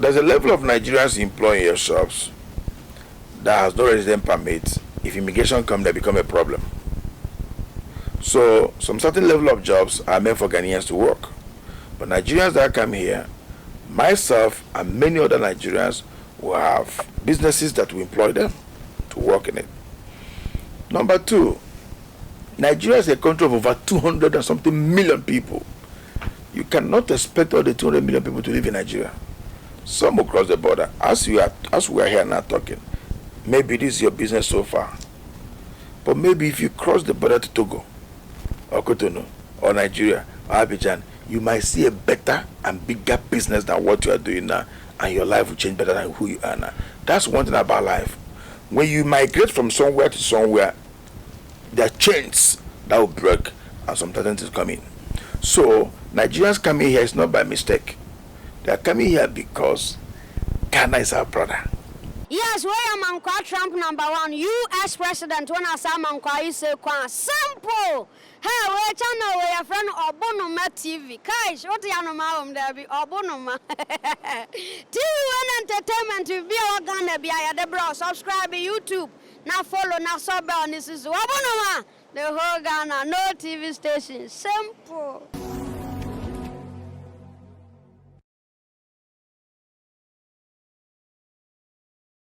there's a level of Nigerians employed in your shops that has no resident permit. If immigration come, they become a problem. So some certain level of jobs are meant for Ghanaians to work. But Nigerians that come here, myself and many other Nigerians will have businesses that will employ them to work in it. Number two, Nigeria is a country of over 200 and something million people. You cannot expect all the 200 million people to live in Nigeria. Some will cross the border. As we are here now talking, maybe this is your business so far. But maybe if you cross the border to Togo, or Cotonou, or Nigeria, or Abidjan, you might see a better and bigger business than what you are doing now, and your life will change better than who you are now. That's one thing about life. When you migrate from somewhere to somewhere, there are chains that will break and some tendencies come in. So Nigerians coming here is not by mistake. They are coming here because Ghana is our brother. Yes, we are Mankwa Trump #1, U.S. President. When I say Mankwa, you say simple. Hey, we channel we are friend Ubuntu TV. Kai, what you know ma there be Ubuntu. TV and entertainment will be our Ghana be the bro. Subscribe to YouTube. Now follow, now sub on this is Ubuntu. The whole Ghana, no TV station. Simple.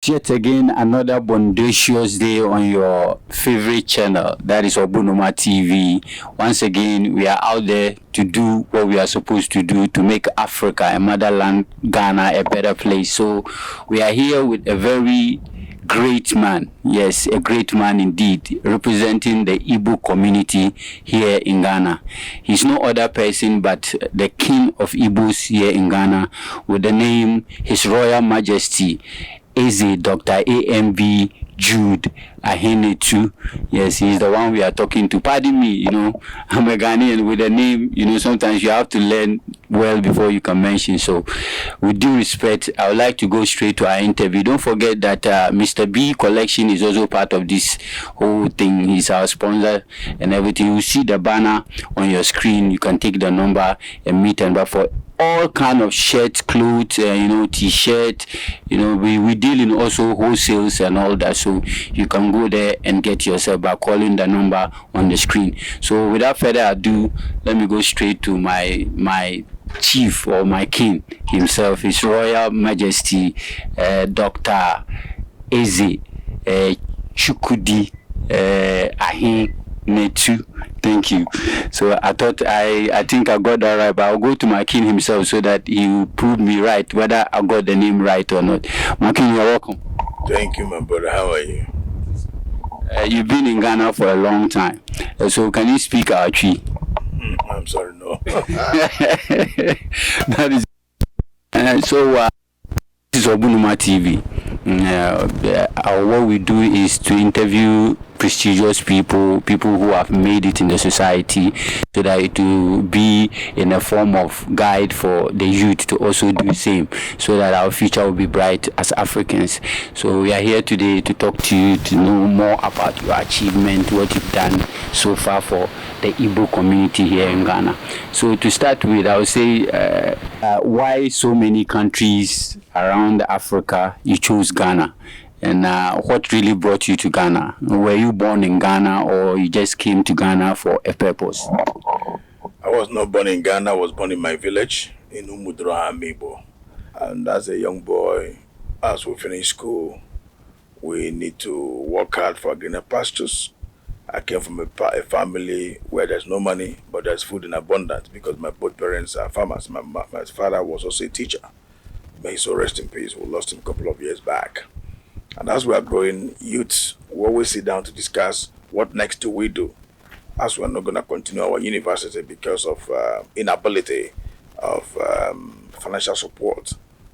Yet again, another bodacious day on your favorite channel, that is Ubuntu TV. Once again, we are out there to do what we are supposed to do to make Africa, a motherland, Ghana, a better place. So we are here with a very great man, yes, a great man indeed, representing the Igbo community here in Ghana. He's no other person but the king of Igbos here in Ghana, with the name His Royal Majesty Dr. A.M.B. Jude Ihenetu. Yes, he's the one we are talking to. Pardon me, you know, I'm a Ghanaian with a name, you know, sometimes you have to learn well before you can mention. So, with due respect, I would like to go straight to our interview. Don't forget that Mr. B Collection is also part of this whole thing. He's our sponsor and everything. You see the banner on your screen. You can take the number and meet and for all kind of shirts, clothes, you know, t-shirt, you know, we deal in also wholesales and all that, so you can go there and get yourself by calling the number on the screen. So without further ado, let me go straight to my chief or my king himself, His Royal Majesty Dr. Chukwudi Ihenetu. Thank you. So I think I got that right, but I'll go to my king himself so that he will prove me right, whether I got the name right or not. My king, you're welcome. Thank you, my brother. How are you? You've been in Ghana for a long time. So can you speak our tree? I'm sorry, no. That is. So this is Ubuntu TV. What we do is to interview prestigious people who have made it in the society, so that it will be in a form of guide for the youth to also do the same, so that our future will be bright as Africans. So we are here today to talk to you, to know more about your achievement, what you've done so far for the Igbo community here in Ghana. So to start with, I would say why so many countries around Africa you chose Ghana? And what really brought you to Ghana? Were you born in Ghana, or you just came to Ghana for a purpose? I was not born in Ghana. I was born in my village in Umudroha, Igbo. And as a young boy, as we finish school, we need to work hard for greener pastures. I came from a family where there's no money, but there's food in abundance, because my both parents are farmers. My father was also a teacher. May he so rest in peace. We lost him a couple of years back. And as we are growing youths, we always sit down to discuss what next do we do, as we're not going to continue our university because of inability of financial support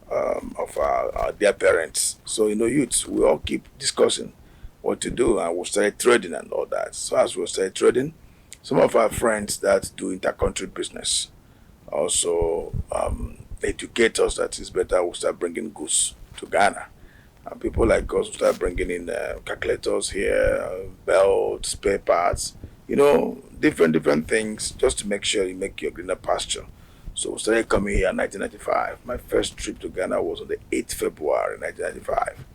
of our dear parents. So, you know, youths, we all keep discussing what to do, and we started trading and all that. So as we started trading, some of our friends that do intercountry business also educate us that it's better we start bringing goods to Ghana. And people like us start bringing in calculators here, belts, spare parts, you know, different things, just to make sure you make your greener pasture. So we started coming here in 1995. My first trip to Ghana was on the 8th February 1995.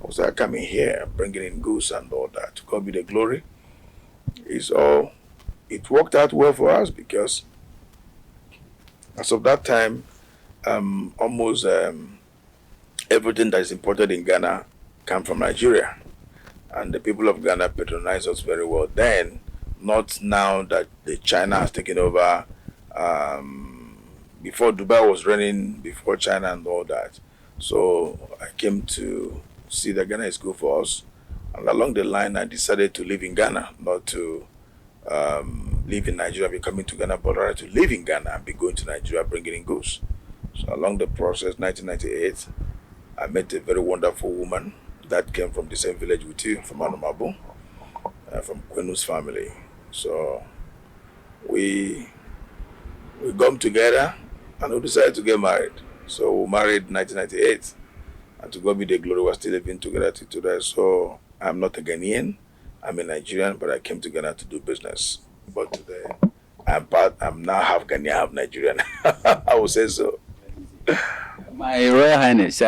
I started coming here, bringing in goods and all that. To God be the glory. It worked out well for us because as of that time, almost everything that is imported in Ghana came from Nigeria. And the people of Ghana patronized us very well then, not now that the China has taken over. Before Dubai was running, before China and all that. So I came to see that Ghana is good for us. And along the line, I decided to live in Ghana, not to live in Nigeria, be coming to Ghana, but rather to live in Ghana and be going to Nigeria, bringing in goods. So along the process, 1998, I met a very wonderful woman that came from the same village with you, from Anomabu, from Kwenu's family. So we got together and we decided to get married. So we married in 1998. And to God be the glory, we're still living together till today. So I'm not a Ghanaian, I'm a Nigerian, but I came to Ghana to do business. But today, I'm now half Ghanaian, half Nigerian. I would say so. My Royal Highness,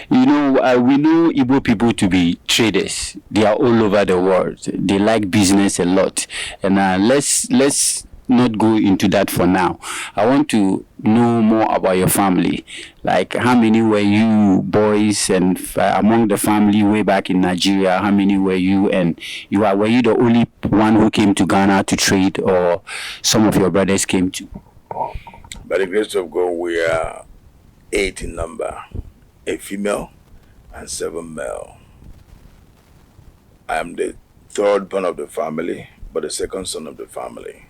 we know Igbo people to be traders. They are all over the world. They like business a lot. And let's not go into that for now. I want to know more about your family. Like, how many were you boys, and among the family way back in Nigeria, how many were you? And were you the only one who came to Ghana to trade, or some of your brothers came too? By the grace of God, we are 8 in number, a female and 7 male. I am the third born of the family, but the second son of the family.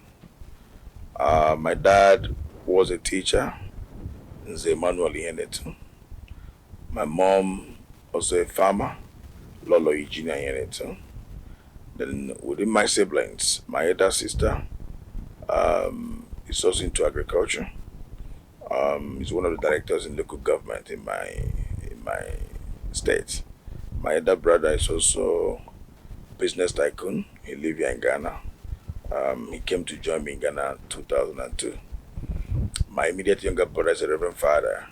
My dad was a teacher in Ihenetu. My mom was a farmer, Lolo Ihenetu. Then within my siblings, my elder sister is also into agriculture. He's one of the directors in local government in my state. My elder brother is also business tycoon. He lives here in Ghana. He came to join me in Ghana in 2002. My immediate younger brother is a Reverend Father.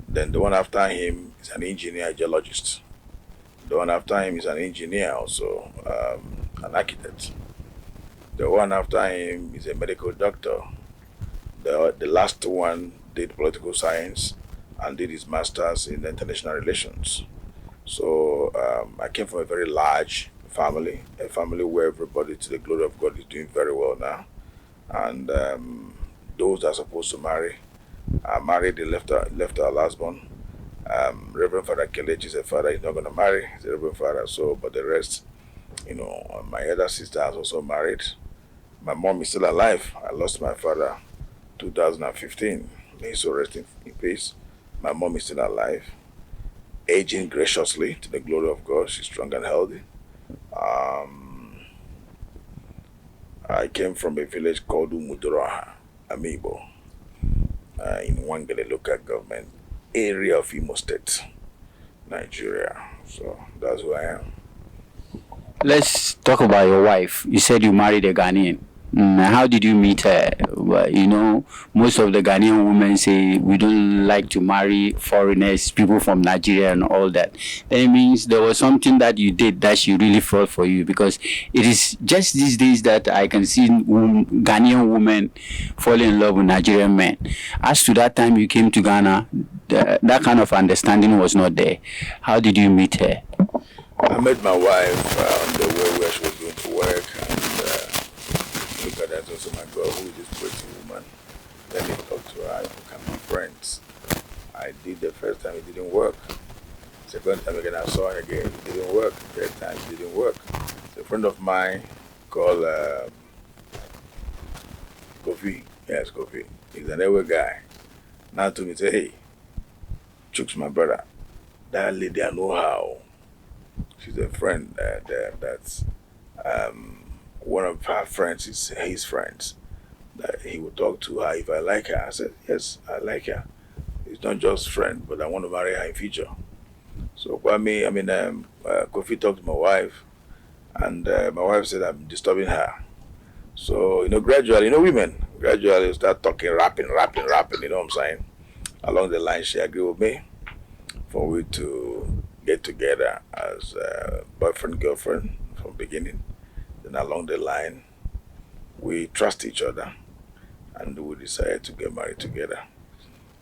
Then the one after him is an engineer, a geologist. The one after him is an engineer, also an architect. The one after him is a medical doctor. The last one did political science and did his master's in international relations. So I came from a very large family, a family where everybody, to the glory of God, is doing very well now. And those that are supposed to marry are married. They left our last born. Reverend Father Kelechi is a father. He's not going to marry. He's a Reverend Father. So, but the rest, my elder sister has also married. My mom is still alive. I lost my father 2015. May so rest in peace. My mom is still alive, aging graciously to the glory of God. She's strong and healthy. I came from a village called Umudroha, Amibo, in Wangele local government area of Imo State, Nigeria. So that's who I am. Let's talk about your wife. You said you married a Ghanaian. How did you meet her? Well, most of the Ghanaian women say we don't like to marry foreigners, people from Nigeria and all that. Then it means there was something that you did that she really felt for you, because it is just these days that I can see Ghanaian women fall in love with Nigerian men. As to that time you came to Ghana, that kind of understanding was not there. How did you meet her? I met my wife on the way where she was going to work, and look at that, also my girl, who is this pretty woman. Let me talk to her, we can be friends. I did the first time, it didn't work. Second time again, I saw her again, it didn't work. Third time, it didn't work. So a friend of mine called Kofi, yes, Kofi. He's an Ewe guy. Now to me, say, hey, Chuk's my brother. That lady, I know how. She's a friend that's one of her friends is his friends. That he would talk to her if I like her. I said, yes, I like her. It's not just friend, but I want to marry her in future. So Kofi talked to my wife, and my wife said I'm disturbing her. So, gradually, women, gradually we start talking, rapping, you know what I'm saying? Along the line, she agreed with me for we to get together as boyfriend, girlfriend from beginning. Then along the line, we trust each other and we decided to get married together.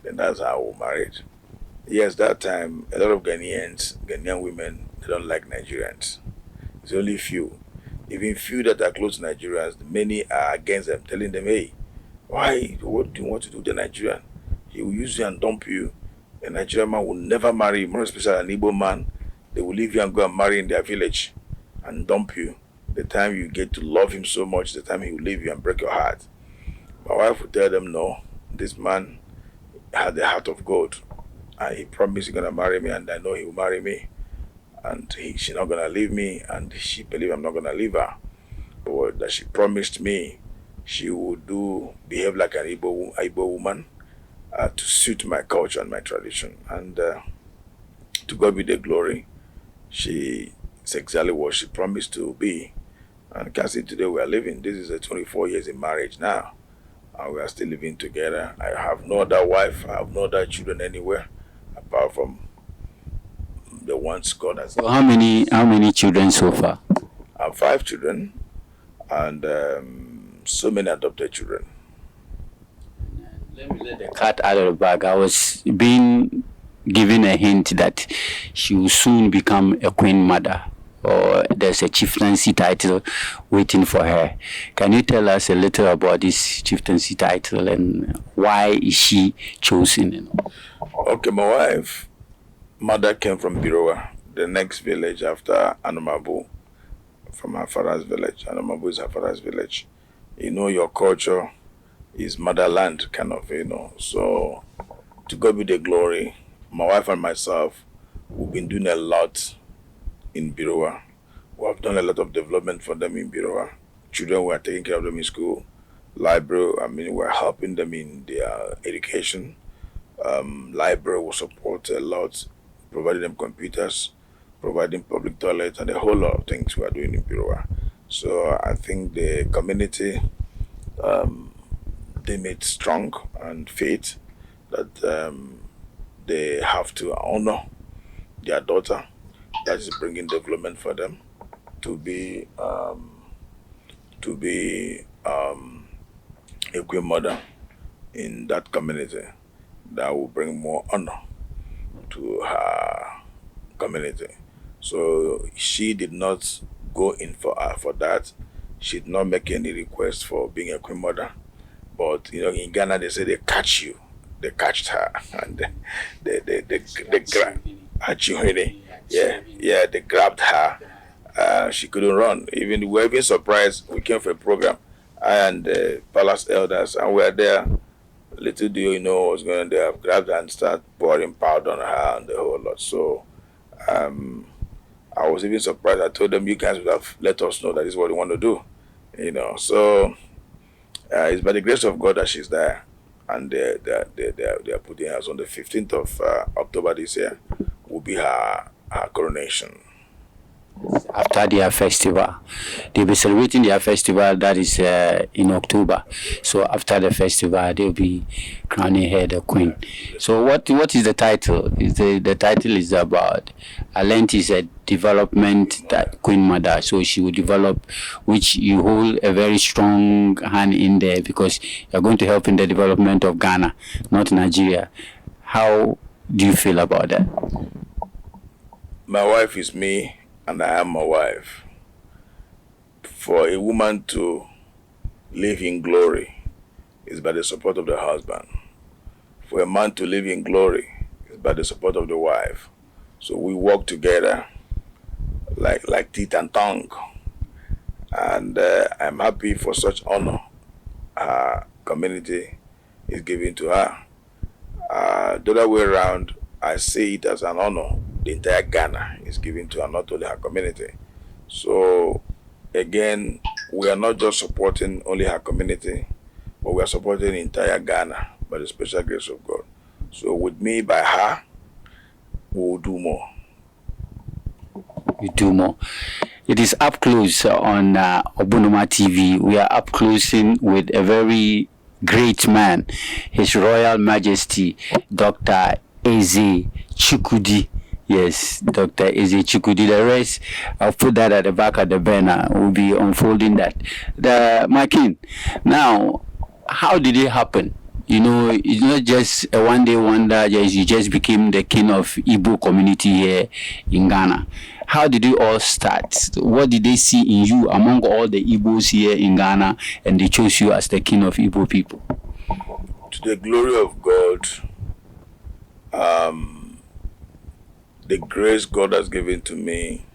Then that's how we married. Yes, that time, a lot of Ghanaian women, they don't like Nigerians. It's only few. Even few that are close to Nigerians, many are against them, telling them, hey, why, what do you want to do with the Nigerian? He will use you and dump you. A Nigerian man will never marry you, more especially an Igbo man. They will leave you and go and marry in their village and dump you. The time you get to love him so much, the time he will leave you and break your heart. My wife would tell them, no, this man had the heart of gold. And he promised he's going to marry me, and I know he will marry me. And she's not going to leave me, and she believes I'm not going to leave her. But that she promised me she would behave like an Igbo woman to suit my culture and my tradition. And to God be the glory. She is exactly what she promised to be. And you can see today we are living. This is 24 years in marriage now. And we are still living together. I have no other wife. I have no other children anywhere apart from the ones God has. So how many children so far? I have 5 children and so many adopted children. Let me let the cat out of the bag. I was being given a hint that she will soon become a queen mother, or there's a chieftaincy title waiting for her. Can you tell us a little about this chieftaincy title and why is she chosen? Okay, my wife, mother came from Birowa, the next village after Anomabu, from her father's village. Anomabu is her father's village. You know, your culture is motherland, kind of, you know. So, to God be the glory. My wife and myself, we've been doing a lot in Birowa. We have done a lot of development for them in Birowa. Children, we are taking care of them in school. Library, we're helping them in their education. Library will support a lot, providing them computers, providing public toilets, and a whole lot of things we are doing in Birowa. So I think the community, they made strong and faith that they have to honor their daughter. That is bringing development for them to be a queen mother in that community. That will bring more honor to her community. So she did not go in for that. She did not make any request for being a queen mother. But you know, in Ghana they say they catch you. They catched her and they grabbed her. They grabbed her. She couldn't run. We were even surprised. We came for a program, I and the palace elders, and we were there. Little do you know what was going on. They have grabbed her and started pouring powder on her and the whole lot. So I was even surprised. I told them, you guys would have let us know that this is what we want to do. You know, so it's by the grace of God that she's there. And they are putting her on the 15th of October this year will be her coronation. After their festival, they'll be celebrating their festival that is in October. So after the festival, they'll be crowning her the queen. So what is the title? The title is about Alent is a development that queen mother. So she will develop, which you hold a very strong hand in there because you're going to help in the development of Ghana, not Nigeria. How do you feel about that? My wife is me. And I am my wife. For a woman to live in glory is by the support of the husband. For a man to live in glory is by the support of the wife. So we work together like teeth and tongue. And I'm happy for such honor our community is giving to her. The other way around, I see it as an honor the entire Ghana is giving to her, not only her community. So again, we are not just supporting only her community, but we are supporting the entire Ghana by the special grace of God. So with me, by her, we will do more. You do more. It is up close on Ubuntu TV. We are up closing with a very great man, His Royal Majesty Dr. Eze Chukwudi. Yes, Dr. Eze Chukwudi. The rest, I'll put that at the back of the banner. We'll be unfolding that. My king, now, how did it happen? You know, it's not just a one-day wonder. You just became the king of Igbo community here in Ghana. How did it all start? What did they see in you among all the Igbos here in Ghana, and they chose you as the king of Igbo people? To the glory of God, the grace God has given to me.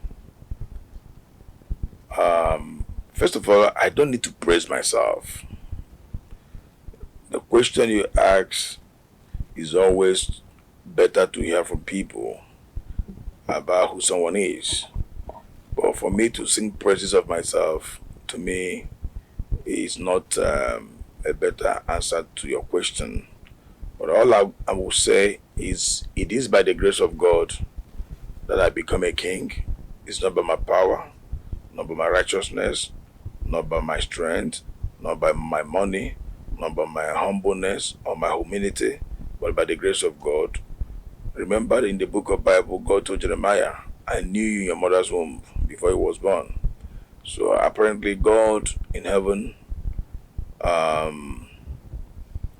First of all, I don't need to praise myself. The question you ask is always better to hear from people about who someone is. But for me to sing praises of myself, to me, is not a better answer to your question. But all I will say is, it is by the grace of God that I become a king. It's not by my power, not by my righteousness, not by my strength, not by my money, not by my humbleness or my humility, but by the grace of God. Remember, in the book of Bible, God told Jeremiah, I knew you in your mother's womb before you was born. So apparently God in heaven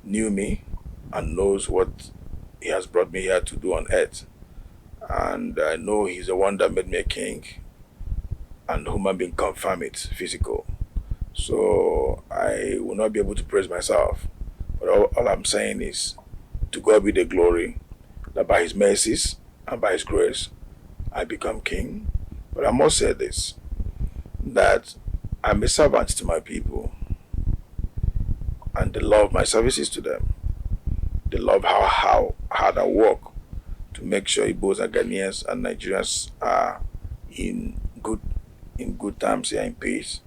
knew me and knows what He has brought me here to do on earth. And I know He's the one that made me a king, and human being confirm it, physical. So I will not be able to praise myself. But all I'm saying is, to God be the glory, that by His mercies and by His grace, I become king. But I must say this, that I'm a servant to my people, and they love my services to them. They love how hard I work to make sure Igbos and Ghanaians and Nigerians are in good times here, in peace.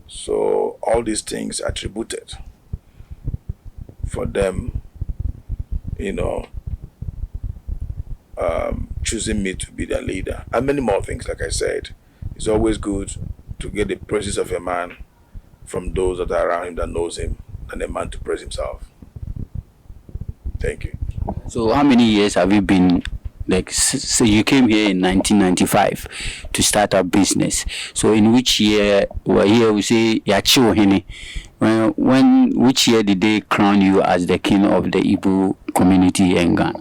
So all these things attributed for them, choosing me to be their leader, and many more things. Like I said, it's always good to get the praises of a man from those that are around him that knows him, than a man to praise himself. Thank you. So how many years have you been, so you came here in 1995 to start a business. So in which year, well, here we say Yachiwohene, which year did they crown you as the king of the Igbo community in Ghana?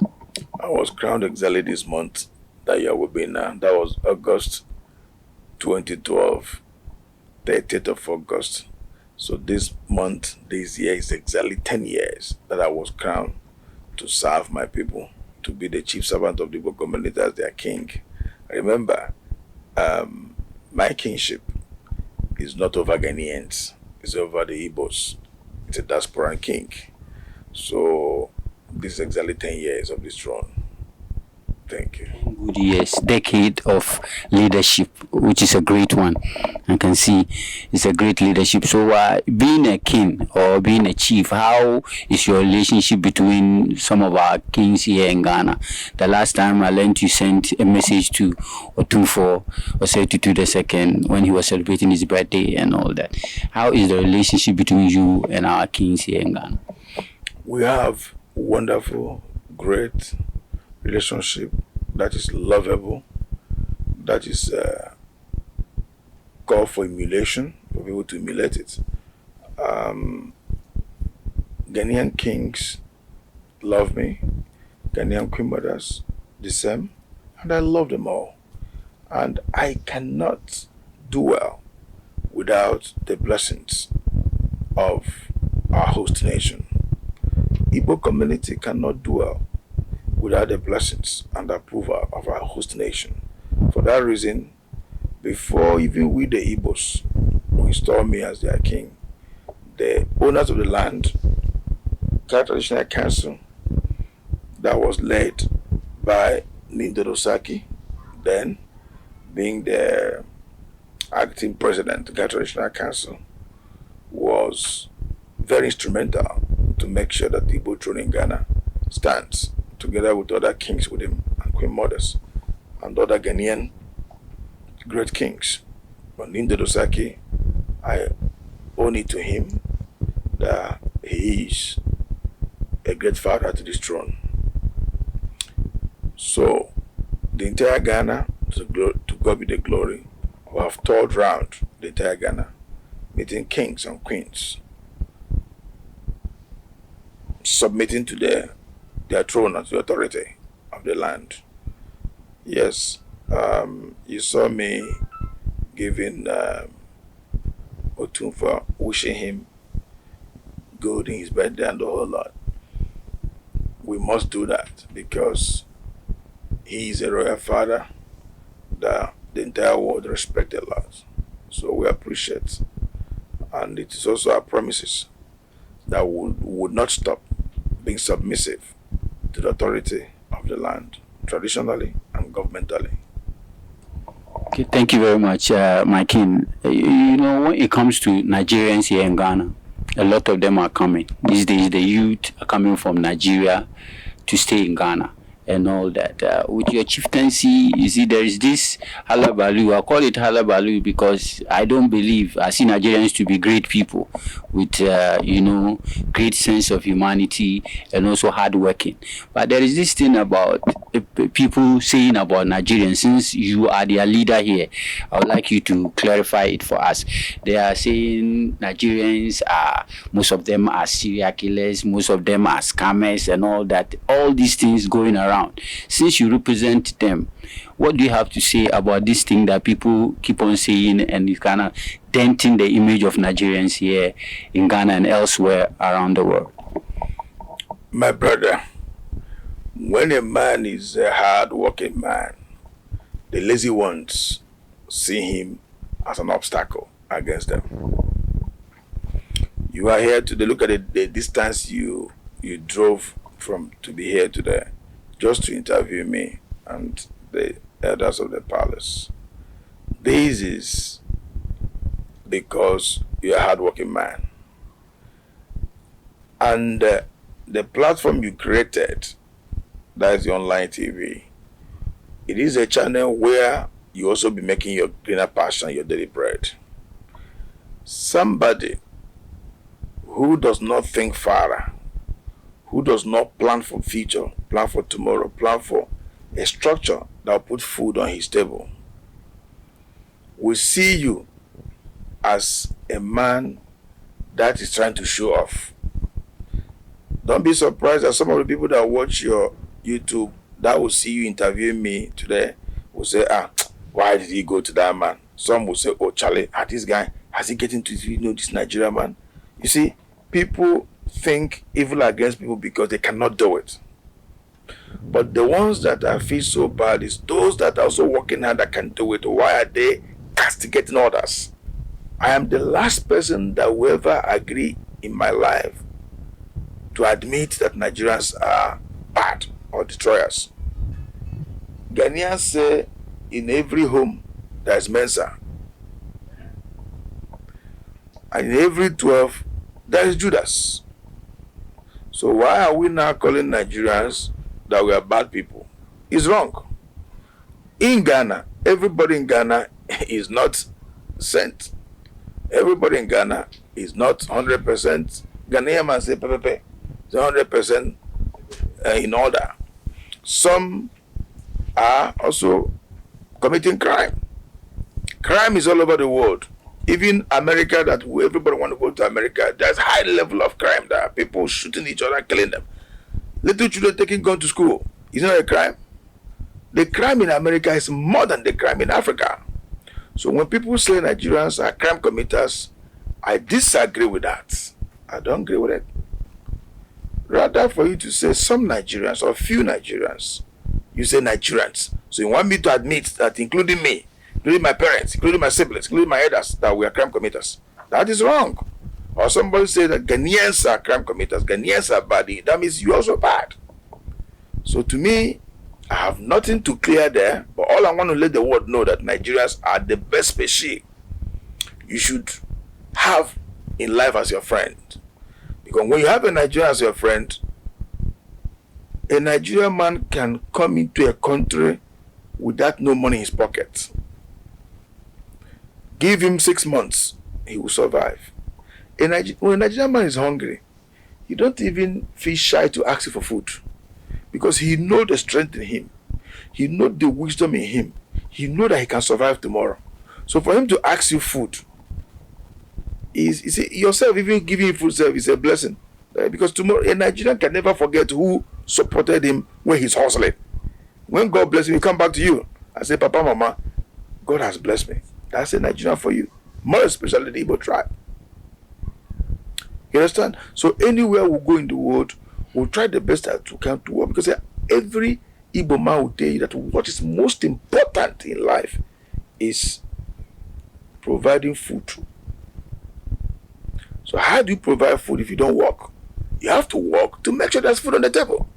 I was crowned exactly this month that year will be now. That was August 2012, 30th of August. So this month, this year is exactly 10 years that I was crowned to serve my people, to be the chief servant of the Igbo community as their king. Remember, my kingship is not over Ghanaians, it's over the Igbos. It's a diasporan king. So this is exactly 10 years of this throne. Thank you. Good years, decade of leadership, which is a great one. I can see it's a great leadership. So being a king or being a chief, how is your relationship between some of our kings here in Ghana? The last time I learned you sent a message to Otunfo Osetutu II when he was celebrating his birthday and all that. How is the relationship between you and our kings here in Ghana? We have wonderful, great relationship that is lovable, that is called for emulation, for people to emulate it. Ghanaian kings love me, Ghanaian queen mothers the same, and I love them all. And I cannot do well without the blessings of our host nation. Igbo community cannot do well without the blessings and approval of our host nation. For that reason, before even we the Igbos will install me as their king, the owners of the land, Traditional Council, that was led by Nindorosaki, then being the acting president of the Traditional Council, was very instrumental to make sure that the Igbo throne in Ghana stands, together with other kings with him and queen mothers and other Ghanaian great kings. But Nindorosaki, I owe it to him that he is a great father to this throne. So, the entire Ghana, to God be the glory, we have toured round the entire Ghana, meeting kings and queens, submitting to their throne and to the authority of the land. Yes, you saw me giving Otunfa, wishing him good in his birthday and the whole lot. We must do that because he is a royal father that the entire world respects a lot. So we appreciate. And it is also our promises that we would not stop being submissive to the authority of the land, traditionally and governmentally. Okay, thank you very much, my king. You know, when it comes to Nigerians here in Ghana, a lot of them are coming. These days, the youth are coming from Nigeria to stay in Ghana and all that. With your chieftaincy, you see, there is this halabalu. I call it halabalu because I don't believe, I see Nigerians to be great people with, you know, great sense of humanity and also hardworking. But there is this thing about people saying about Nigerians, since you are their leader here, I would like you to clarify it for us. They are saying Nigerians are, most of them are serial killers, most of them are scammers and all that, all these things going around. Since you represent them, what do you have to say about this thing that people keep on saying and is kind of denting the image of Nigerians here in Ghana and elsewhere around the world? My brother, when a man is a hard-working man, the lazy ones see him as an obstacle against them. You are here today. Look at the distance you drove from to be here today, just to interview me and the elders of the palace. This is because you're a hardworking man. And the platform you created, that is the online TV, it is a channel where you also be making your greener passion your daily bread. Somebody who does not think far, who does not plan for future, plan for tomorrow, plan for a structure that will put food on his table, will see you as a man that is trying to show off. Don't be surprised that some of the people that watch your YouTube that will see you interviewing me today will say, why did he go to that man? Some will say, oh, Charlie, this guy, has he getting to this Nigerian man? You see, people think evil against people because they cannot do it. But the ones that I feel so bad is those that are also working hard that can do it. Why are they castigating others? I am the last person that will ever agree in my life to admit that Nigerians are bad or destroyers. Ghanaians say in every home there is Mensa. And in every 12 there is Judas. So why are we now calling Nigerians that we are bad people? It's wrong. In Ghana, everybody in Ghana is not sent. Everybody in Ghana is not 100%. Ghanaian man say pepepe. It's 100% in order. Some are also committing crime. Crime is all over the world. Even America, that everybody want to go to America, there's high level of crime there. People shooting each other, killing them. Little children taking gun to school. Is not a crime. The crime in America is more than the crime in Africa. So when people say Nigerians are crime committers, I disagree with that. I don't agree with it. Rather for you to say some Nigerians or few Nigerians, you say Nigerians. So you want me to admit that including me, including my parents, including my siblings, including my elders, that we are crime committers. That is wrong. Or somebody say that Ghanaians are crime committers, Ghanaians are bad. That means you also bad. So to me, I have nothing to clear there, but all I want to let the world know that Nigerians are the best species you should have in life as your friend. Because when you have a Nigerian as your friend, a Nigerian man can come into a country without no money in his pocket. Give him 6 months, he will survive. When a Nigerian man is hungry, he don't even feel shy to ask you for food because he know the strength in him. He know the wisdom in him. He know that he can survive tomorrow. So for him to ask you food, is yourself even giving him food self is a blessing. Because tomorrow a Nigerian can never forget who supported him when he's hustling. When God bless him, he come back to you and say, Papa, Mama, God has blessed me. That's a Nigerian for you. More especially the Igbo tribe. You understand? So anywhere we go in the world, we'll try the best to come to work, because every Igbo man will tell you that what is most important in life is providing food. So how do you provide food if you don't work? You have to work to make sure there's food on the table.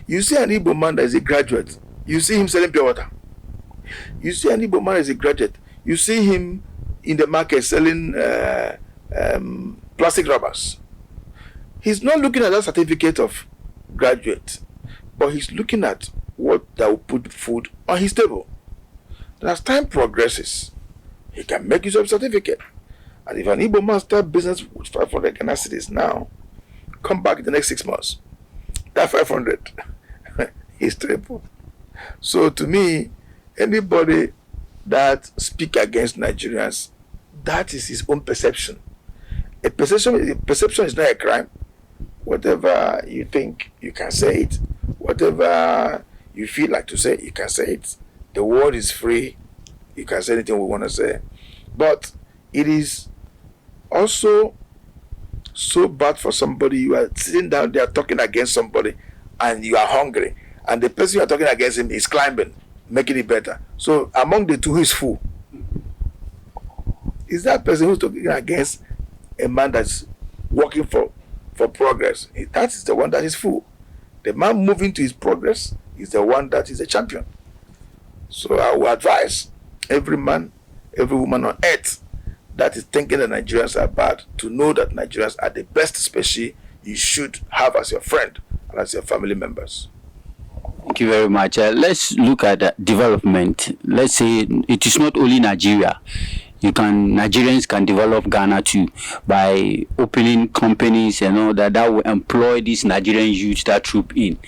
You see an Igbo man that is a graduate, you see him selling pure water. You see an Igbo man as a graduate, you see him in the market selling plastic rubbers. He's not looking at that certificate of graduate, but he's looking at what that will put food on his table. And as time progresses, he can make use of certificate. And if an Igbo man start business with 500 Ghana cedis now, come back in the next 6 months, that 500 is triple. So to me, anybody that speak against Nigerians, that is his own perception. A perception is not a crime. Whatever you think, you can say it. Whatever you feel like to say, you can say it. The world is free. You can say anything we want to say. But it is also so bad for somebody. You are sitting down there talking against somebody and you are hungry, and the person you are talking against him is climbing, making it better. So among the two, who is fool? Is that person who's talking against a man that's working for progress? That is the one that is fool. The man moving to his progress is the one that is a champion. So I would advise every man, every woman on earth that is thinking that Nigerians are bad to know that Nigerians are the best species you should have as your friend and as your family members. Thank you very much. Let's look at development. Let's say it is not only Nigeria. Nigerians can develop Ghana too by opening companies and all that will employ these Nigerian youth that troop in.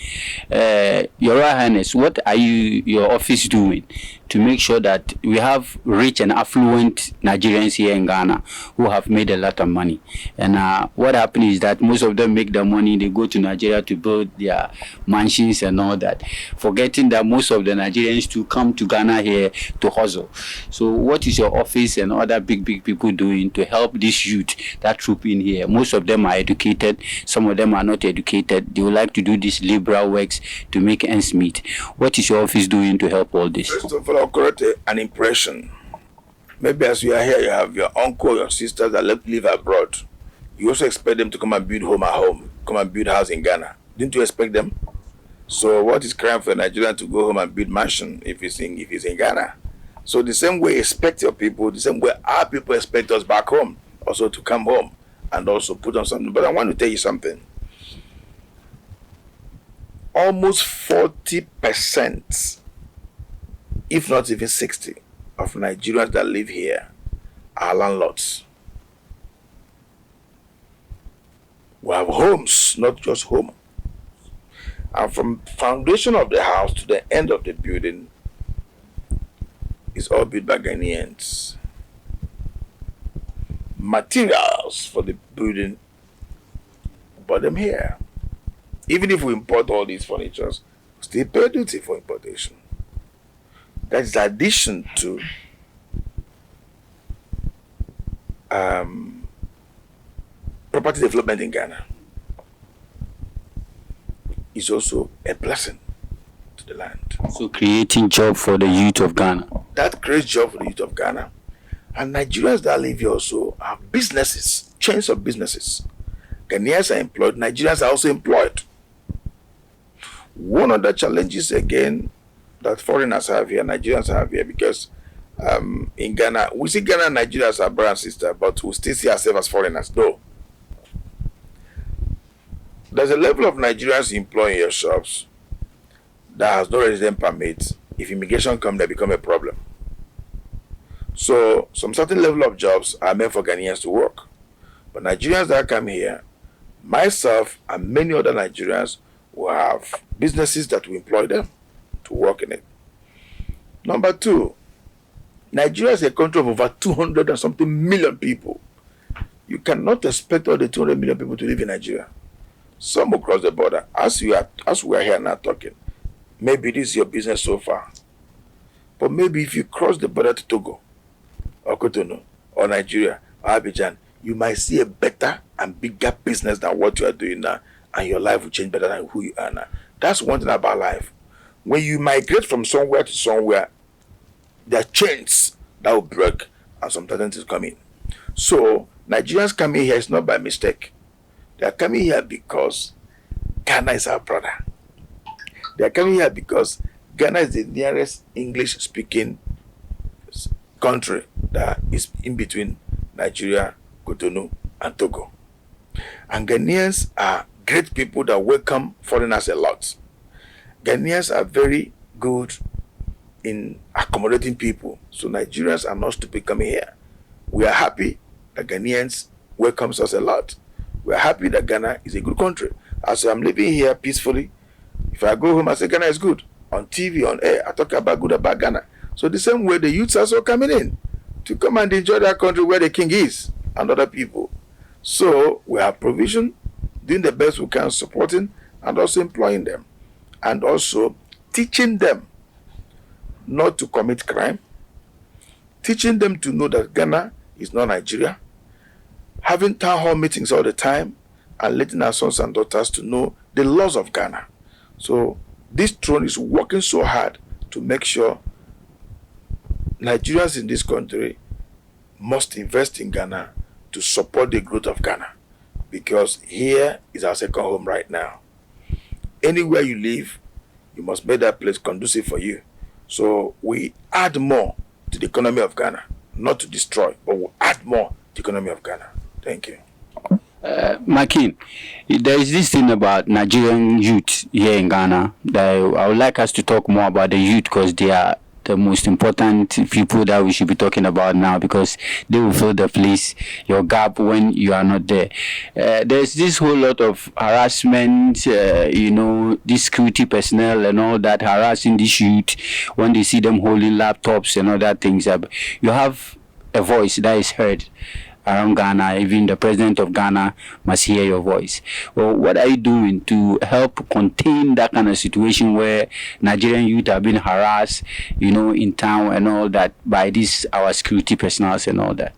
Your Royal Highness, what are your office doing to make sure that we have rich and affluent Nigerians here in Ghana who have made a lot of money? And what happens is that most of them make the money, they go to Nigeria to build their mansions and all that, forgetting that most of the Nigerians too come to Ghana here to hustle. So what is your office and other big people doing to help this youth that troop in here? Most of them are educated, some of them are not educated. They would like to do these liberal works to make ends meet. What is your office doing to help all this? First of all, I'll correct an impression. Maybe as you are here, you have your uncle, your sisters that live abroad. You also expect them to come and build home at home, come and build house in Ghana. Didn't you expect them? So what is crime for a Nigerian to go home and build mansion if he's in Ghana? So the same way expect your people, the same way our people expect us back home also to come home and also put on something. But I want to tell you something. Almost 40%, if not even 60%, of Nigerians that live here are landlords. We have homes, not just home. And from foundation of the house to the end of the building, it's all built by Ghanaians. Materials for the building, bought them here. Even if we import all these furnitures, we still pay duty for importation. That is addition to property development in Ghana. It's also a blessing to the land. So creating job for the youth of Ghana. That creates job for the youth of Ghana. And Nigerians that live here also have businesses, chains of businesses. Ghanaians are employed, Nigerians are also employed. One of the challenges again that foreigners have here, Nigerians have here, because in Ghana, we see Ghana and Nigeria as our brother and sister, but we still see ourselves as foreigners. No. There's a level of Nigerians employed in your shops that has no resident permit. If immigration comes, they become a problem. So some certain level of jobs are meant for Ghanaians to work. But Nigerians that come here, myself and many other Nigerians will have businesses that will employ them to work in it. Number two, Nigeria is a country of over 200 and something million people. You cannot expect all the 200 million people to live in Nigeria. Some will cross the border. As we are here now talking, maybe this is your business so far. But maybe if you cross the border to Togo, or Cotonou, or Nigeria, or Abidjan, you might see a better and bigger business than what you are doing now, and your life will change better than who you are now. That's one thing about life. When you migrate from somewhere to somewhere, there are chains that will break, and some things come in. So, Nigerians coming here is not by mistake. They are coming here because Ghana is our brother. They are coming here because Ghana is the nearest English-speaking country that is in between Nigeria, Cotonou, and Togo. And Ghanaians are great people that welcome foreigners a lot. Ghanaians are very good in accommodating people. So Nigerians are not stupid coming here. We are happy that Ghanaians welcomes us a lot. We are happy that Ghana is a good country. As I'm living here peacefully, if I go home, I say Ghana is good. On TV, on air, I talk about good about Ghana. So the same way the youths are also coming in to come and enjoy that country where the king is and other people. So we have provision, doing the best we can, supporting and also employing them. And also teaching them not to commit crime. Teaching them to know that Ghana is not Nigeria. Having town hall meetings all the time and letting our sons and daughters to know the laws of Ghana. So this throne is working so hard to make sure Nigerians in this country must invest in Ghana to support the growth of Ghana, because here is our second home right now. Anywhere you live, you must make that place conducive for you. So we add more to the economy of Ghana, not to destroy, but we add more to the economy of Ghana. Thank you. Makin, there is this thing about Nigerian youth here in Ghana that I would like us to talk more about the youth, because they are the most important people that we should be talking about now, because they will fill the place, your gap when you are not there. There's this whole lot of harassment, this security personnel and all that harassing this youth when they see them holding laptops and other things. You have a voice that is heard around Ghana. Even the president of Ghana must hear your voice. Well, what are you doing to help contain that kind of situation where Nigerian youth are being harassed, in town and all that by these our security personnel and all that?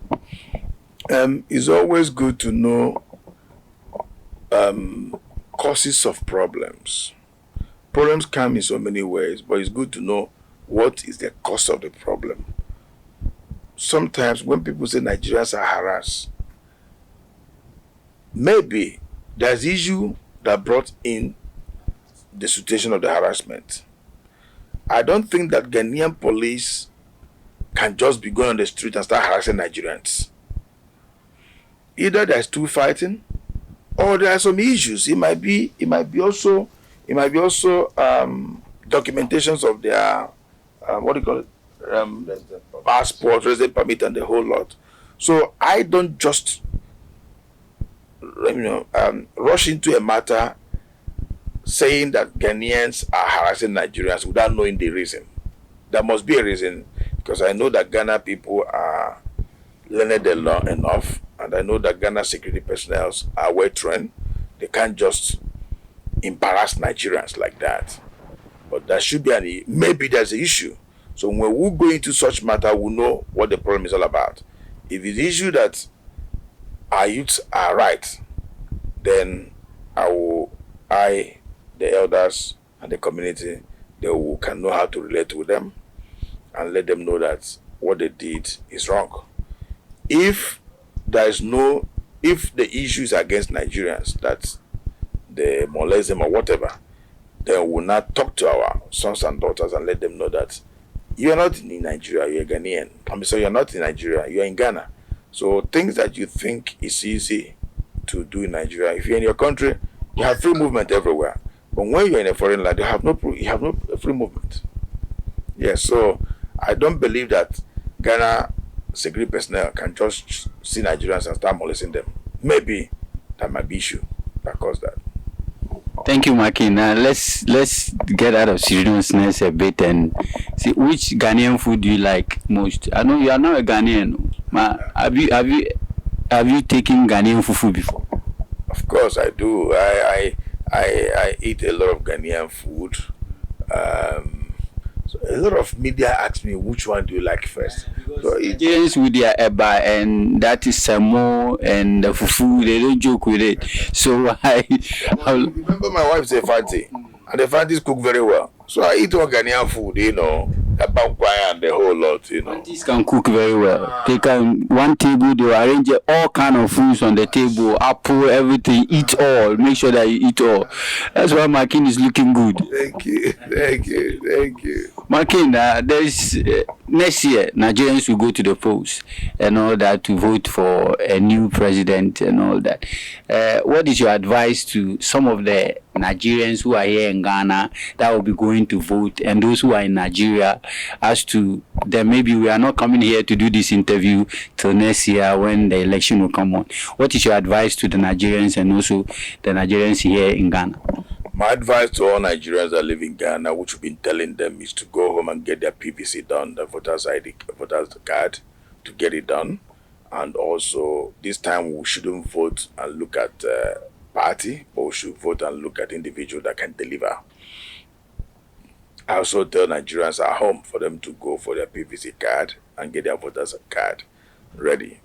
It's always good to know causes of problems. Problems come in so many ways, but it's good to know what is the cause of the problem. Sometimes when people say Nigerians are harassed, maybe there's issue that brought in the situation of the harassment. I don't think that Ghanaian police can just be going on the street and start harassing Nigerians. Either there's two fighting, or there are some issues. It might be also documentations of their passport, resident permit, and the whole lot. So I don't just rush into a matter saying that Ghanaians are harassing Nigerians without knowing the reason. There must be a reason, because I know that Ghana people are learned the law enough, and I know that Ghana security personnel are well trained. They can't just embarrass Nigerians like that. But there should be maybe there's an issue. So when we go into such matter, we know what the problem is all about. If it's the issue that our youths are right, then the elders and the community, can know how to relate with them and let them know that what they did is wrong. If the issue is against Nigerians, that they molest them or whatever, then we'll not talk to our sons and daughters and let them know that you are not in Nigeria, you're Ghanaian. You're not in Nigeria, you're in Ghana. So things that you think is easy to do in Nigeria, if you're in your country, you have free movement everywhere. But when you're in a foreign land, you have no free movement. Yes, so I don't believe that Ghana security personnel can just see Nigerians and start molesting them. maybe that might be issue that caused that. Thank you, Makin. Let's get out of seriousness a bit and see which Ghanaian food do you like most. I know you are not a Ghanaian. Have you taken Ghanaian fufu before? Of course, I do. I eat a lot of Ghanaian food. So a lot of media ask me which one do you like first. So Nigerians with their eba and that is samo and the fufu, they don't joke with it. So I remember my wife's a Fanti, and the Fantis cook very well. So I eat all Ghanaian food, you know, the bangkwai and the whole lot, you know. Fantis can cook very well. They can one table, they will arrange all kind of foods on the table, apple, everything, eat all. Make sure that you eat all. That's why Makin is looking good. Thank you. Makin, there is next year Nigerians will go to the polls and all that to vote for a new president and all that. What is your advice to some of the Nigerians who are here in Ghana that will be going to vote and those who are in Nigeria as to that maybe we are not coming here to do this interview till next year when the election will come on? What is your advice to the Nigerians and also the Nigerians here in Ghana? My advice to all Nigerians that live in Ghana, which we've been telling them, is to go home and get their PVC done, the voters card, to get it done. And also, this time we shouldn't vote and look at party, but we should vote and look at individual that can deliver. I also tell Nigerians at home for them to go for their PVC card and get their voters card ready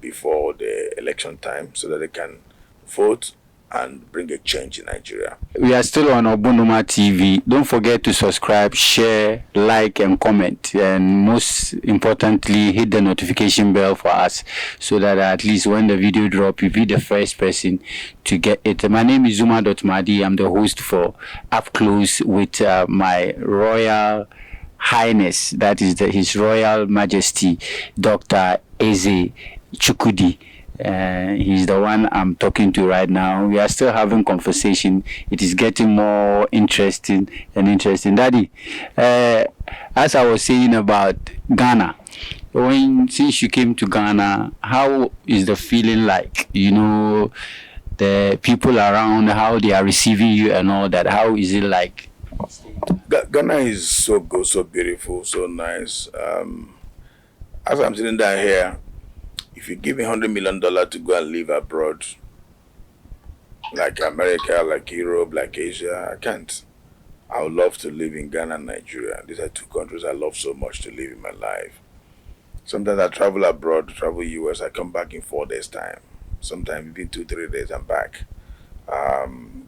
before the election time so that they can vote and bring a change in Nigeria. We are still on Ubuntu TV. Don't forget to subscribe, share, like, and comment. And most importantly, hit the notification bell for us so that at least when the video drop, you'll be the first person to get it. My name is Zuma.Madi. I'm the host for Upclose with my Royal Highness, that is His Royal Majesty, Dr. Eze Chukwudi. He's the one I'm talking to right now. We are still having conversation. It is getting more interesting and interesting. Daddy, as I was saying about Ghana, since you came to Ghana, how is the feeling like? You know, the people around, how they are receiving you and all that. How is it like? Ghana is so good, so beautiful, so nice. As I'm sitting down here, if you give me $100 million to go and live abroad, like America, like Europe, like Asia, I can't. I would love to live in Ghana and Nigeria. These are two countries I love so much to live in my life. Sometimes I travel abroad, travel US, I come back in 4 days' time. Sometimes within 2-3 days, I'm back.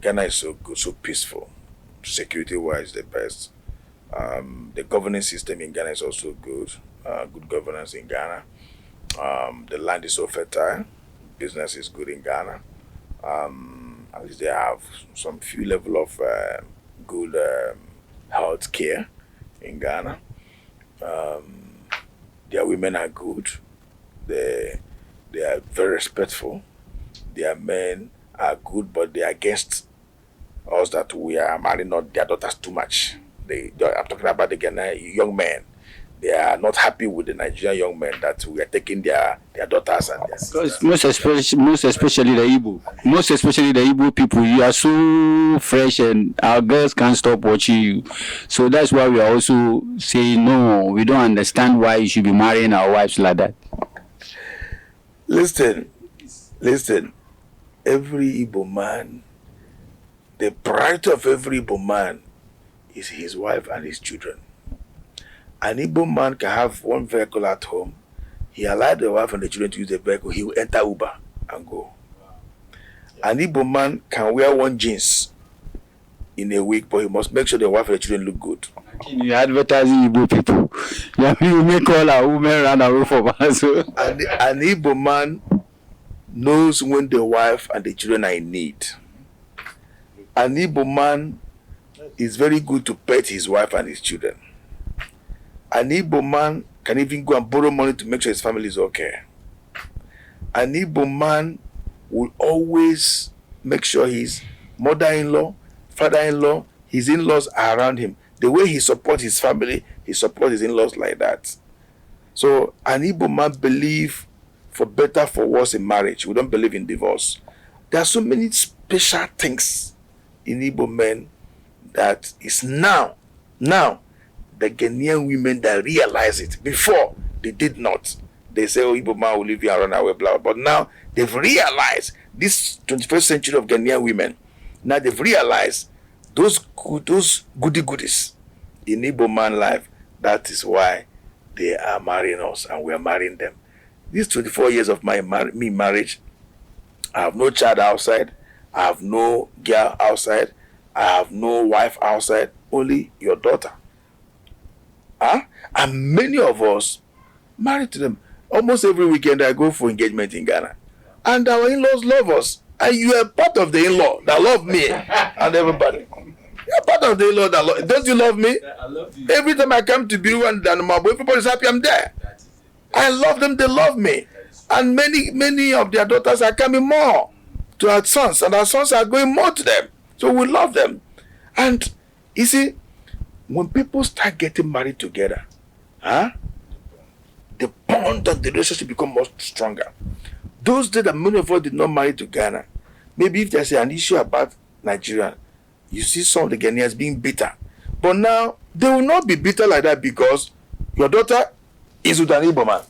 Ghana is so good, so peaceful. Security-wise, the best. The governing system in Ghana is also good. Good governance in Ghana. The land is so fertile. Business is good in Ghana. At least they have some few level of good health care in Ghana. Their women are good. They are very respectful. Their men are good, but they are against us that we are marrying not their daughters too much. I'm talking about the Ghanaian young men. They are not happy with the Nigerian young men that we are taking their daughters and their sisters. Most especially the Igbo people, you are so fresh and our girls can't stop watching you. So that's why we are also saying, no, we don't understand why you should be marrying our wives like that. Listen. Every Igbo man, the priority of every Igbo man is his wife and his children. An Igbo man can have one vehicle at home. He allowed the wife and the children to use the vehicle. He will enter Uber and go. An Igbo man can wear one jeans in a week, but he must make sure the wife and the children look good. You're advertising Igbo people. You make all our women run away from us. An Igbo man knows when the wife and the children are in need. An Igbo man is very good to pet his wife and his children. An Igbo man can even go and borrow money to make sure his family is okay. An Igbo man will always make sure his mother-in-law, father-in-law, his in-laws are around him. The way he supports his family, he supports his in-laws like that. So an Igbo man believes for better, for worse in marriage. We don't believe in divorce. There are so many special things in Igbo men that is now, the Ghanaian women that realize it. Before, they did not. They say, oh, Igbo man will leave you and run away, blah, blah. But now, they've realized, this 21st century of Ghanaian women, now they've realized those goody goodies in Igbo man life. That is why they are marrying us and we are marrying them. These 24 years of my marriage, I have no child outside. I have no girl outside. I have no wife outside. Only your daughter. And many of us married to them. Almost every weekend I go for engagement in Ghana. And our in-laws love us. And you are part of the in-law that love me and everybody. You're part of the in-law that love. Don't you love me? I love you. Every Every time I come to Biru and Danumabo, everybody's happy I'm there. I love them, they love me. And many of their daughters are coming more to our sons, and our sons are going more to them. So we love them. And you see, when people start getting married together, the bond and the relationship become much stronger. Those days that many of us did not marry to Ghana, maybe if there's an issue about Nigeria, you see some of the Ghanaians being bitter. But now, they will not be bitter like that because your daughter is with an Igbo man.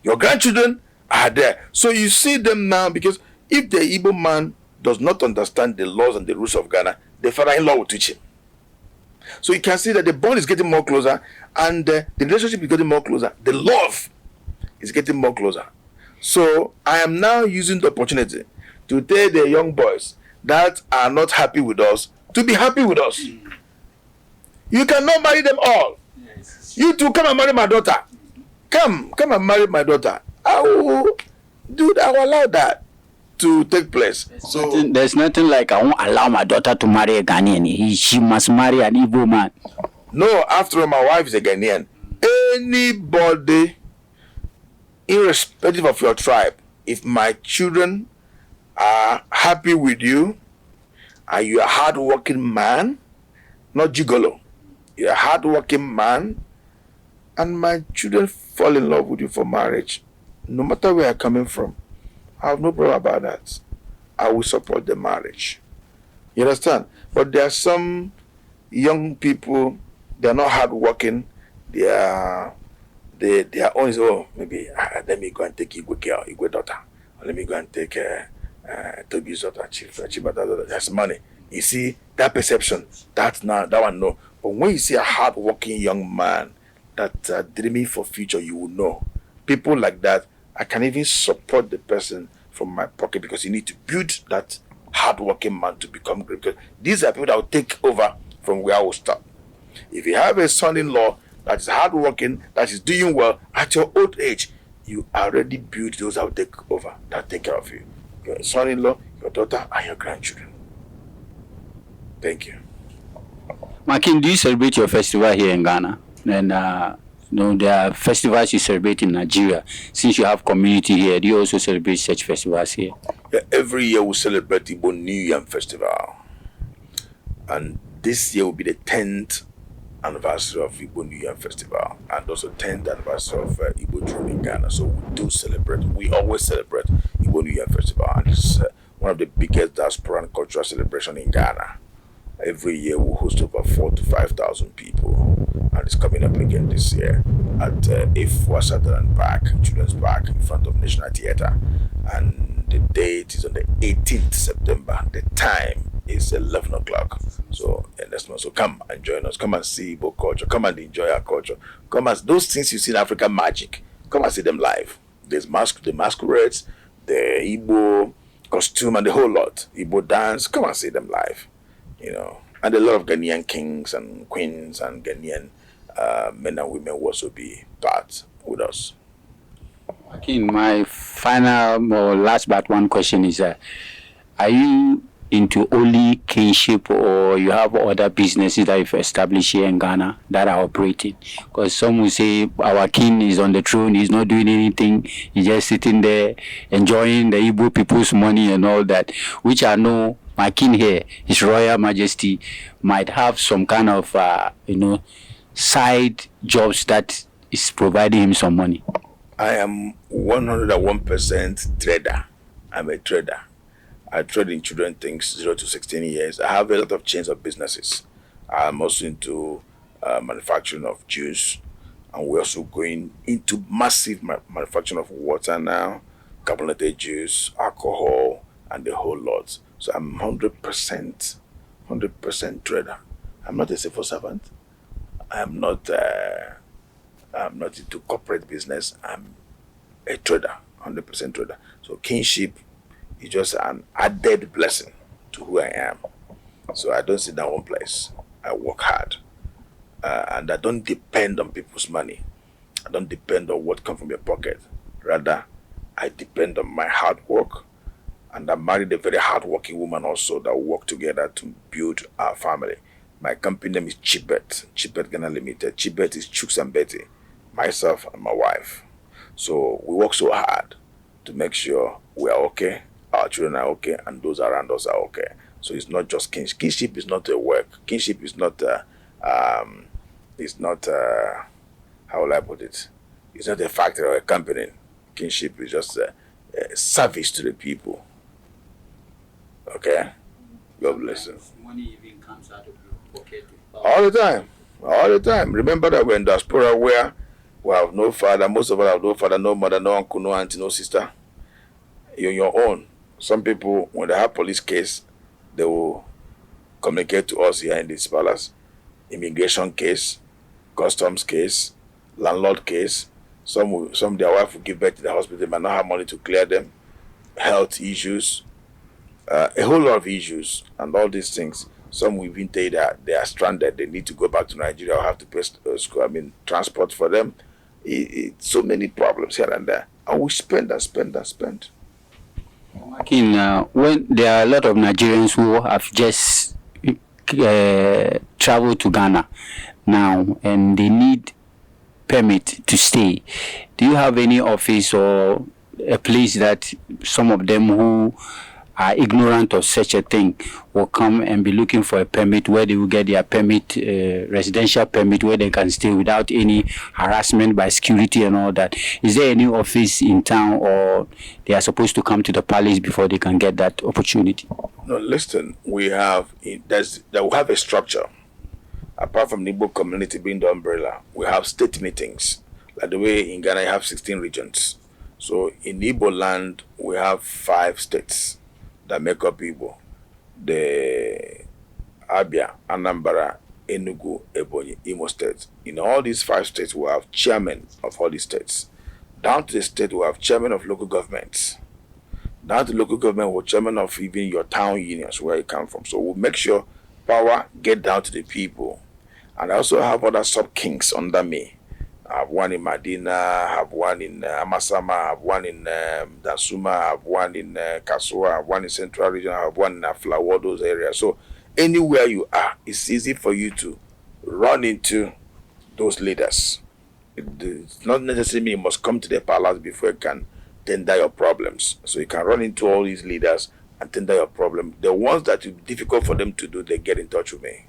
Your grandchildren are there. So you see them now because if the Igbo man does not understand the laws and the rules of Ghana, the father-in-law will teach him. So you can see that the bond is getting more closer and the relationship is getting more closer. The love is getting more closer. So I am now using the opportunity to tell the young boys that are not happy with us to be happy with us. You cannot marry them all. You two come and marry my daughter. Come and marry my daughter. I will allow that to take place. There's nothing like I won't allow my daughter to marry a Ghanaian. She must marry an Igbo man. No, after all, my wife is a Ghanaian. Anybody, irrespective of your tribe, if my children are happy with you, and you're a hard-working man, not gigolo, you're a hard-working man, and my children fall in love with you for marriage, no matter where I'm coming from, I have no problem about that. I will support the marriage. You understand? But there are some young people, they're not hardworking. They are always, maybe let me go and take Igwe girl, Igwe daughter. Or let me go and take Tobi's daughter, Chiba, that's money. You see, that perception, that one no. But when you see a hardworking young man that dreaming for future, you will know. People like that, I can even support the person from my pocket because you need to build that hardworking man to become great. Because these are people that will take over from where I will stop. If you have a son-in-law that is hardworking, that is doing well, at your old age, you already built those that will take over, that take care of you. Your son-in-law, your daughter, and your grandchildren. Thank you. Makin, do you celebrate your festival here in Ghana? And there are festivals you celebrate in Nigeria. Since you have community here, do you also celebrate such festivals here? Yeah, every year we celebrate Igbo New Year Festival. And this year will be the 10th anniversary of Igbo New Year Festival and also 10th anniversary of Igbo Dream in Ghana. So we do celebrate. We always celebrate Igbo New Year Festival. And it's one of the biggest diaspora and cultural celebration in Ghana. Every year we host over 4,000 to 5,000 people. And it's coming up again this year at Ifwa Southern Park, Children's Park, in front of National Theatre. And the date is on the 18th September. The time is 11 o'clock. So, so come and join us. Come and see Igbo culture. Come and enjoy our culture. Come and those things you see in African magic. Come and see them live. There's the masquerades, the Igbo costume, and the whole lot. Igbo dance. Come and see them live. You know, and a lot of Ghanaian kings and queens and Ghanaian men and women will also be part with us. Okay, my final or last but one question is are you into only kinship or you have other businesses that you've established here in Ghana that are operating? Because some will say our king is on the throne, he's not doing anything, he's just sitting there enjoying the Igbo people's money and all that, which I know my king here, His Royal Majesty, might have some kind of, side jobs that is providing him some money. I am 101% trader. I'm a trader. I trade in children things 0 to 16 years. I have a lot of chains of businesses. I'm also into manufacturing of juice, and we're also going into massive manufacturing of water now, carbonated juice, alcohol, and the whole lot. So I'm 100% trader. I'm not a civil servant. I'm not into corporate business. I'm a trader, 100% trader. So kinship is just an added blessing to who I am. So I don't sit down one place. I work hard, and I don't depend on people's money. I don't depend on what comes from your pocket. Rather, I depend on my hard work, and I married a very hardworking woman also that work together to build our family. My company name is Chibet Ghana Limited. Chibet is Chooks and Betty, myself and my wife. So we work so hard to make sure we are okay, our children are okay, and those around us are okay. So it's not just kinship. Kinship is not a work. Kinship is not how will I put it? It's not a factory or a company. Kinship is just a service to the people. Okay? God bless you. Money even comes out of your pocket. All the time. Remember that we're in diaspora where we have no father. Most of us have no father, no mother, no uncle, no auntie, no sister. You're your own. Some people, when they have police case, they will communicate to us here in this palace. Immigration case, customs case, landlord case. Some their wife will give birth to the hospital, they might not have money to clear them. Health issues, a whole lot of issues, and all these things. Some will even tell you that they are stranded. They need to go back to Nigeria or have to pay transport for them. So many problems here and there, and we spend and spend and spend. When there are a lot of Nigerians who have just traveled to Ghana now and they need permit to stay, do you have any office or a place that some of them who are ignorant of such a thing will come and be looking for a permit where they will get their permit, residential permit, where they can stay without any harassment by security and all that? Is there any office in town, or they are supposed to come to the palace before they can get that opportunity? No, listen, we have a structure. Apart from the Igbo community being the umbrella, we have state meetings. Like the way in Ghana you have 16 regions. So in Igbo land, we have 5 states that make up Igbo: the Abia, Anambra, Enugu, Ebonyi, Imo State. In all these 5 states, we have chairmen of all these states. Down to the state, we have chairman of local governments. Down to local government, we're chairman of even your town unions where you come from. So we'll make sure power get down to the people. And I also have other sub-kings under me. I have one in Medina, I have one in Amasama, I have one in Dansuma, I have one in Kasua, I have one in Central Region, I have one in Aflawo, those areas. So anywhere you are, it's easy for you to run into those leaders. It's not necessarily you must come to the palace before you can tender your problems. So you can run into all these leaders and tender your problem. The ones that are difficult for them to do, they get in touch with me.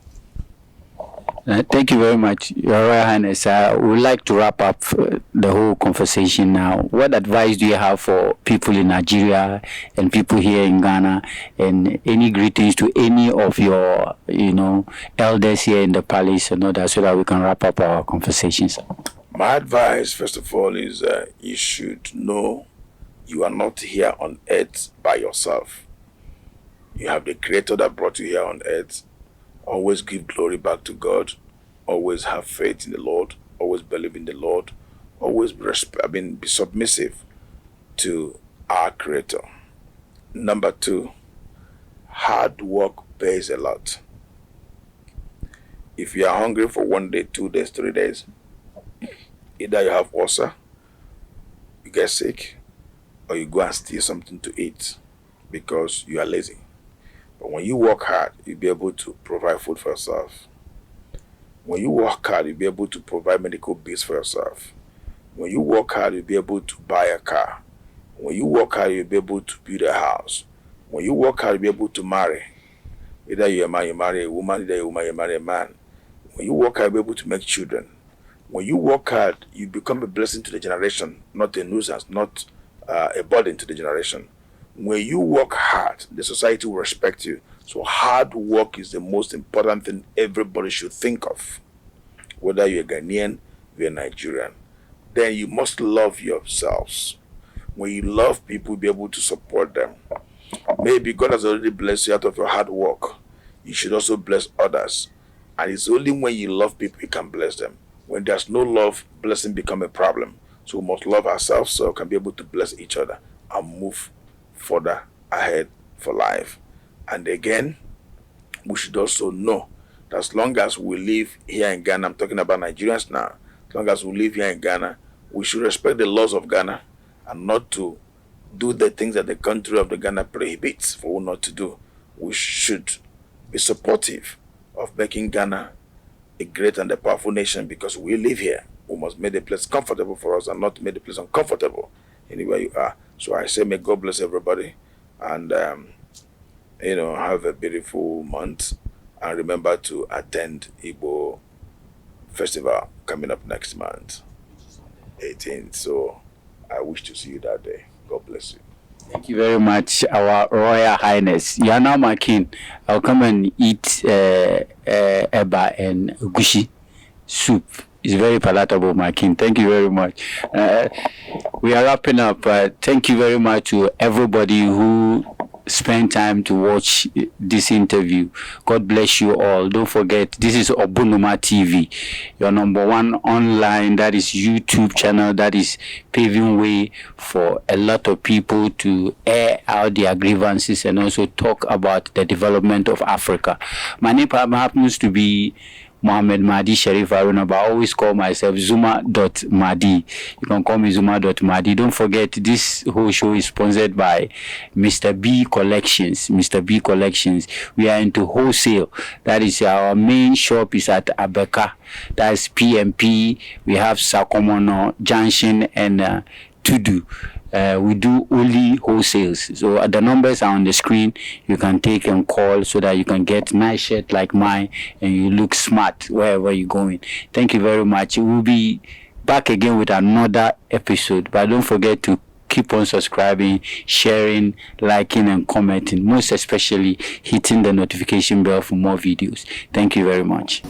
Thank you very much, Your Royal Highness. We would like to wrap up the whole conversation now. What advice do you have for people in Nigeria and people here in Ghana, and any greetings to any of your, elders here in the palace and all that, so that we can wrap up our conversations? My advice, first of all, is you should know you are not here on earth by yourself. You have the Creator that brought you here on earth. Always give glory back to God. Always have faith in the Lord. Always believe in the Lord. Always be submissive to our Creator. Number 2, hard work pays a lot. If you are hungry for 1 day, 2 days, 3 days, either you have ulcer, you get sick, or you go and steal something to eat because you are lazy. But when you work hard, you'll be able to provide food for yourself. When you work hard, you'll be able to provide medical bills for yourself. When you work hard, you'll be able to buy a car. When you work hard, you'll be able to build a house. When you work hard, you'll be able to marry. Either you're a man, you marry a woman, either you're a woman, you marry a man. When you work hard, you'll be able to make children. When you work hard, you become a blessing to the generation, not a nuisance, not a burden to the generation. When you work hard, the society will respect you. So hard work is the most important thing everybody should think of. Whether you're Ghanaian, you're Nigerian. Then you must love yourselves. When you love people, you'll be able to support them. Maybe God has already blessed you out of your hard work. You should also bless others. And it's only when you love people you can bless them. When there's no love, blessing becomes a problem. So we must love ourselves so we can be able to bless each other and move further ahead for life. And again, we should also know that as long as we live here in Ghana, I'm talking about Nigerians now, as long as we live here in Ghana, we should respect the laws of Ghana and not to do the things that the country of the Ghana prohibits for us not to do. We should be supportive of making Ghana a great and a powerful nation because we live here. We must make the place comfortable for us and not make the place uncomfortable anywhere you are. So I say may God bless everybody and have a beautiful month, and remember to attend Igbo festival coming up next month, 18th. So I wish to see you that day. God bless you. Thank you very much, Our Royal Highness. You are now my king. I'll come and eat eba and gushi soup. It's very palatable, my king. Thank you very much. We are wrapping up. Thank you very much to everybody who spent time to watch this interview. God bless you all. Don't forget, this is Ubuntu TV, your #1 online, that is YouTube channel, that is paving way for a lot of people to air out their grievances and also talk about the development of Africa. My name happens to be Mohammed Mahdi Sharif Aruna, but I always call myself Zuma.Mahdi. You can call me Zuma.Mahdi. Don't forget, this whole show is sponsored by Mr. B Collections. Mr. B Collections. We are into wholesale. That is, our main shop is at Abeka. That's PMP. We have Sakomono, Junction, and Tudu. We do only wholesales. So the numbers are on the screen. You can take and call so that you can get nice shirt like mine and you look smart wherever you're going. Thank you very much. We'll be back again with another episode. But don't forget to keep on subscribing, sharing, liking, and commenting. Most especially hitting the notification bell for more videos. Thank you very much.